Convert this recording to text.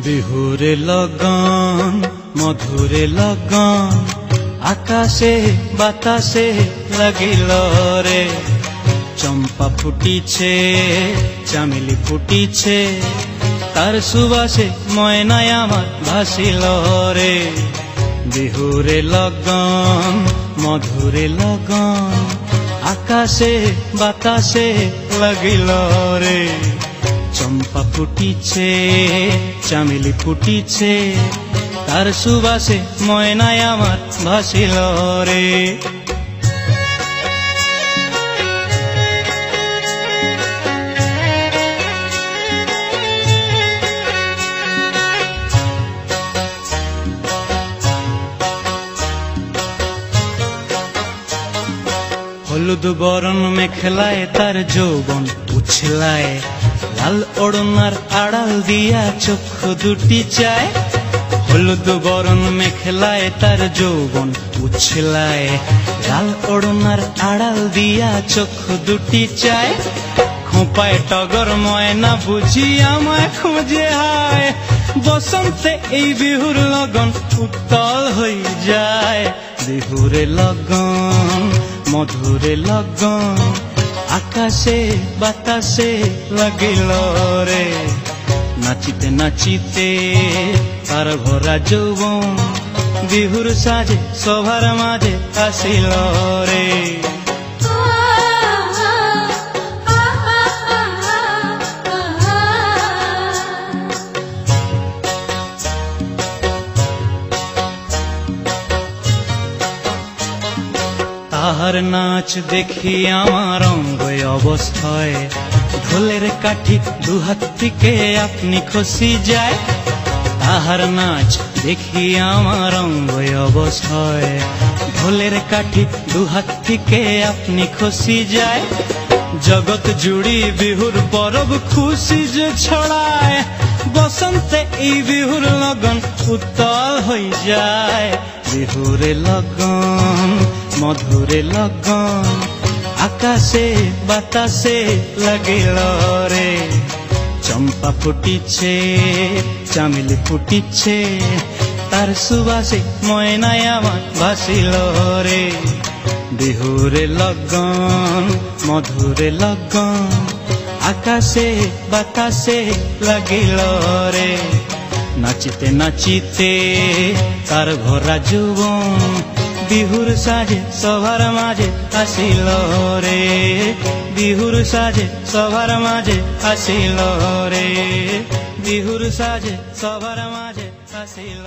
বিহুরে লগন মধুরে লগন আকাশে বাতাসে লাগিল রে। চম্পা ফুটিছে চামেলি ফুটিছে তার সুবাসে ময়নায় আমার ভাসিল রে। বিহুরে লগন মধুরে লগন আকাশে বাতাসে লাগিল রে। চম্পা ফুটিছে চামেলি ফুটিছে তার সুবাসে ময়নায় আমার ভাসিল রে। হলুদ বরণ মেখলায় তার যৌবন উছলায়, লাল ওড়নার আড়াল দিয়া চক্ষু দুটি চায়। হলুদ বরণ মেখলায় তার যৌবন উছলায়, লাল ওড়নার আড়াল দিয়া চক্ষু দুটি চায়। খোঁপায় টগর ময়না বুঝি আমায় খুঁজে হায়, বসন্তে এই বিহুর লগন উত্তল হয়ে যায়। বিহুরে লগন মধুরে লগন আকাশে বাতাসে লাগিল রে। নাচিতে নাচিতে তার ভরা যৌবন বিহুর সাজে সভার মাঝে আসিল রে। তাহার নাচ দেখি আমার অঙ্গ অবস্থায়, ঢোলের কাঠি দুহাত থেকে আপনি খসি যায়। তাহার নাচ দেখি আমার অঙ্গ অবস্থায়, ঢোলের কাঠি দুহাত থেকে আপনি খসি যায়। জগৎ জুড়ি বিহুর পরব খুশি যে ছড়ায়, বসন্তে এই বিহুর লগন উত্তল হয়ে যায়। বিহুরে লগন মধুরে লগন আকাশে বাতাসে লাগিল রে। চম্পা ফুটিছে চামেলি ফুটিছে তার সুবাসে ময়নায় আমার ভাসিল রে। বিহুরে লগন মধুরে লগন আকাশে বাতাসে লাগিল রে। নাচিতে নাচিতে তার ভরা যৌবন বিহুর সাজে সবার মাঝে আসিল রে। বিহুর সাজে সবার মাঝে আসিল রে। বিহুর সাজে সবার মাঝে আসিল।